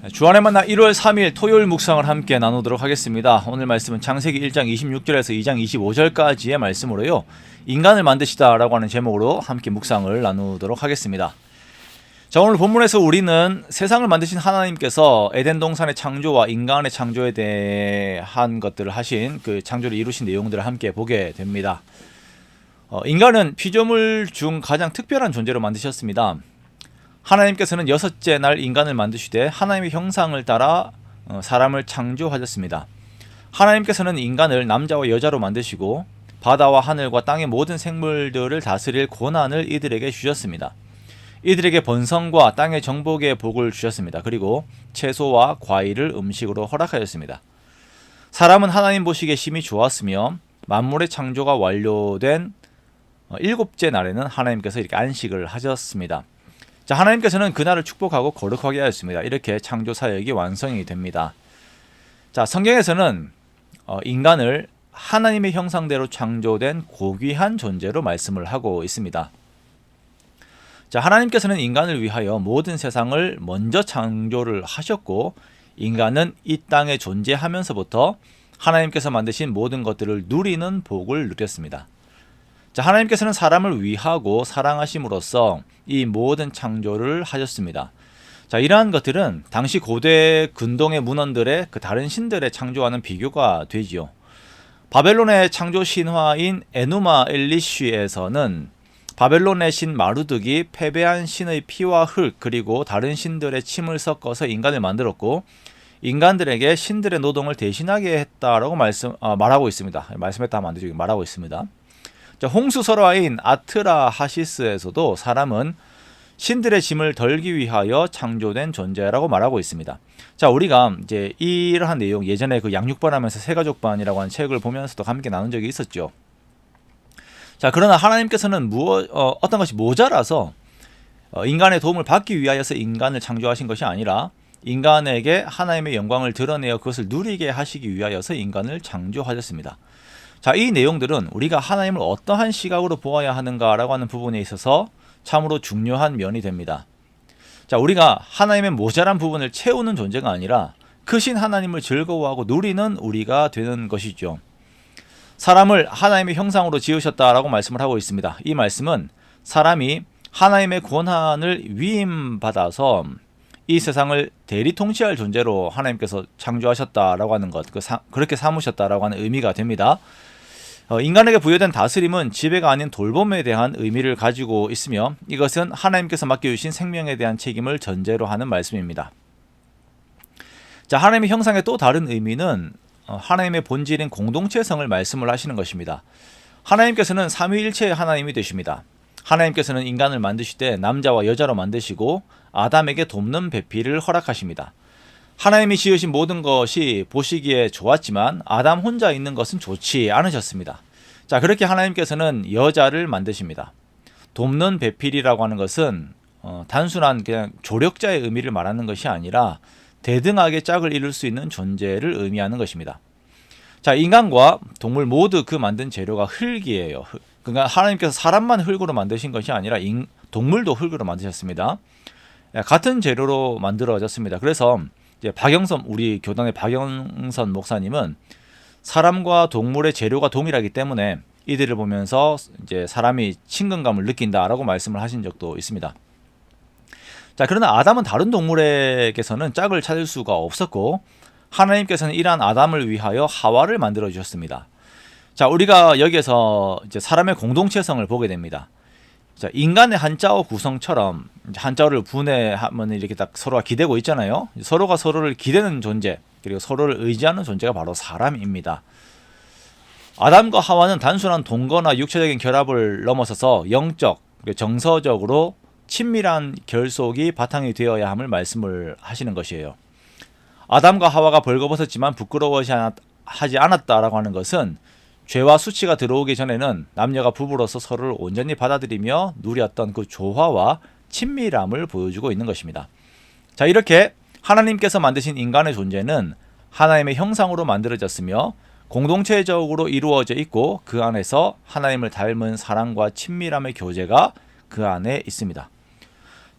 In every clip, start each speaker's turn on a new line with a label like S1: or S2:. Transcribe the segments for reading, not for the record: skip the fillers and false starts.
S1: 주안의 만나 1월 3일 토요일 묵상을 함께 나누도록 하겠습니다. 오늘 말씀은 창세기 1장 26절에서 2장 25절까지의 말씀으로요. 인간을 만드시다 라고 하는 제목으로 함께 묵상을 나누도록 하겠습니다. 자, 오늘 본문에서 우리는 세상을 만드신 하나님께서 에덴 동산의 창조와 인간의 창조에 대한 것들을 하신 그 창조를 이루신 내용들을 함께 보게 됩니다. 인간은 피조물 중 가장 특별한 존재로 만드셨습니다. 하나님께서는 여섯째 날 인간을 만드시되 하나님의 형상을 따라 사람을 창조하셨습니다. 하나님께서는 인간을 남자와 여자로 만드시고 바다와 하늘과 땅의 모든 생물들을 다스릴 권한을 이들에게 주셨습니다. 이들에게 번성과 땅의 정복의 복을 주셨습니다. 그리고 채소와 과일을 음식으로 허락하였습니다. 사람은 하나님 보시기에 심히 좋았으며 만물의 창조가 완료된 일곱째 날에는 하나님께서 이렇게 안식을 하셨습니다. 자, 하나님께서는 그날을 축복하고 거룩하게 하였습니다. 이렇게 창조 사역이 완성이 됩니다. 자, 성경에서는 인간을 하나님의 형상대로 창조된 고귀한 존재로 말씀을 하고 있습니다. 자, 하나님께서는 인간을 위하여 모든 세상을 먼저 창조를 하셨고 인간은 이 땅에 존재하면서부터 하나님께서 만드신 모든 것들을 누리는 복을 누렸습니다. 자, 하나님께서는 사람을 위하고 사랑하심으로써 이 모든 창조를 하셨습니다. 자, 이러한 것들은 당시 고대 근동의 문헌들의 그 다른 신들의 창조와는 비교가 되지요. 바벨론의 창조 신화인 에누마 엘리쉬에서는 바벨론의 신 마루득이 패배한 신의 피와 흙 그리고 다른 신들의 침을 섞어서 인간을 만들었고 인간들에게 신들의 노동을 대신하게 했다라고 말하고 있습니다. 말씀했다 하면 안 되죠. 말하고 있습니다. 자, 홍수설화인 아트라하시스에서도 사람은 신들의 짐을 덜기 위하여 창조된 존재라고 말하고 있습니다. 자, 우리가 이제 이러한 내용 예전에 그 양육반하면서 새가족반이라고 하는 책을 보면서도 함께 나눈 적이 있었죠. 자, 그러나 하나님께서는 어떤 것이 모자라서 인간의 도움을 받기 위하여서 인간을 창조하신 것이 아니라 인간에게 하나님의 영광을 드러내어 그것을 누리게 하시기 위하여서 인간을 창조하셨습니다. 자, 이 내용들은 우리가 하나님을 어떠한 시각으로 보아야 하는가라고 하는 부분에 있어서 참으로 중요한 면이 됩니다. 자, 우리가 하나님의 모자란 부분을 채우는 존재가 아니라 크신 하나님을 즐거워하고 누리는 우리가 되는 것이죠. 사람을 하나님의 형상으로 지으셨다라고 말씀을 하고 있습니다. 이 말씀은 사람이 하나님의 권한을 위임받아서 이 세상을 대리 통치할 존재로 하나님께서 창조하셨다라고 하는 것, 그렇게 삼으셨다라고 하는 의미가 됩니다. 인간에게 부여된 다스림은 지배가 아닌 돌봄에 대한 의미를 가지고 있으며 이것은 하나님께서 맡겨주신 생명에 대한 책임을 전제로 하는 말씀입니다. 자, 하나님의 형상의 또 다른 의미는 하나님의 본질인 공동체성을 말씀을 하시는 것입니다. 하나님께서는 삼위일체의 하나님이 되십니다. 하나님께서는 인간을 만드실 때 남자와 여자로 만드시고 아담에게 돕는 배필을 허락하십니다. 하나님이 지으신 모든 것이 보시기에 좋았지만 아담 혼자 있는 것은 좋지 않으셨습니다. 자, 그렇게 하나님께서는 여자를 만드십니다. 돕는 배필이라고 하는 것은 단순한 그냥 조력자의 의미를 말하는 것이 아니라 대등하게 짝을 이룰 수 있는 존재를 의미하는 것입니다. 자, 인간과 동물 모두 그 만든 재료가 흙이에요. 그러니까 하나님께서 사람만 흙으로 만드신 것이 아니라 동물도 흙으로 만드셨습니다. 같은 재료로 만들어졌습니다. 그래서 이제 우리 교단의 박영선 목사님은 사람과 동물의 재료가 동일하기 때문에 이들을 보면서 이제 사람이 친근감을 느낀다라고 말씀을 하신 적도 있습니다. 자, 그러나 아담은 다른 동물에게서는 짝을 찾을 수가 없었고 하나님께서는 이러한 아담을 위하여 하와를 만들어 주셨습니다. 자, 우리가 여기에서 이제 사람의 공동체성을 보게 됩니다. 자, 인간의 한자어 구성처럼 한자어를 분해하면 이렇게 딱 서로가 기대고 있잖아요. 서로가 서로를 기대는 존재, 그리고 서로를 의지하는 존재가 바로 사람입니다. 아담과 하와는 단순한 동거나 육체적인 결합을 넘어서서 영적, 정서적으로 친밀한 결속이 바탕이 되어야 함을 말씀을 하시는 것이에요. 아담과 하와가 벌거벗었지만 부끄러워하지 않았다라고 하는 것은 죄와 수치가 들어오기 전에는 남녀가 부부로서 서로를 온전히 받아들이며 누렸던 그 조화와 친밀함을 보여주고 있는 것입니다. 자, 이렇게 하나님께서 만드신 인간의 존재는 하나님의 형상으로 만들어졌으며 공동체적으로 이루어져 있고 그 안에서 하나님을 닮은 사랑과 친밀함의 교제가 그 안에 있습니다.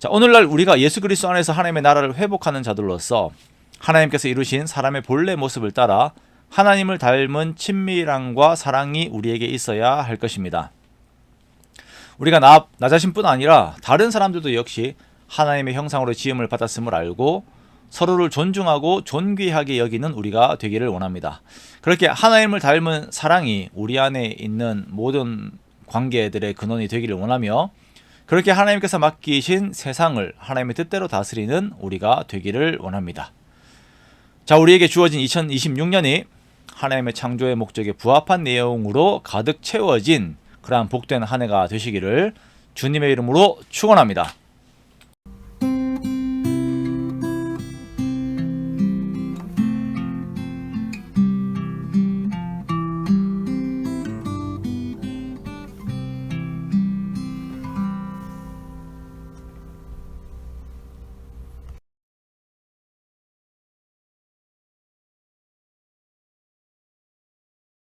S1: 자, 오늘날 우리가 예수 그리스도 안에서 하나님의 나라를 회복하는 자들로서 하나님께서 이루신 사람의 본래 모습을 따라 하나님을 닮은 친밀함과 사랑이 우리에게 있어야 할 것입니다. 우리가 나 자신뿐 아니라 다른 사람들도 역시 하나님의 형상으로 지음을 받았음을 알고 서로를 존중하고 존귀하게 여기는 우리가 되기를 원합니다. 그렇게 하나님을 닮은 사랑이 우리 안에 있는 모든 관계들의 근원이 되기를 원하며 그렇게 하나님께서 맡기신 세상을 하나님의 뜻대로 다스리는 우리가 되기를 원합니다. 자, 우리에게 주어진 2026년이 하나님의 창조의 목적에 부합한 내용으로 가득 채워진 그러한 복된 한 해가 되시기를 주님의 이름으로 축원합니다.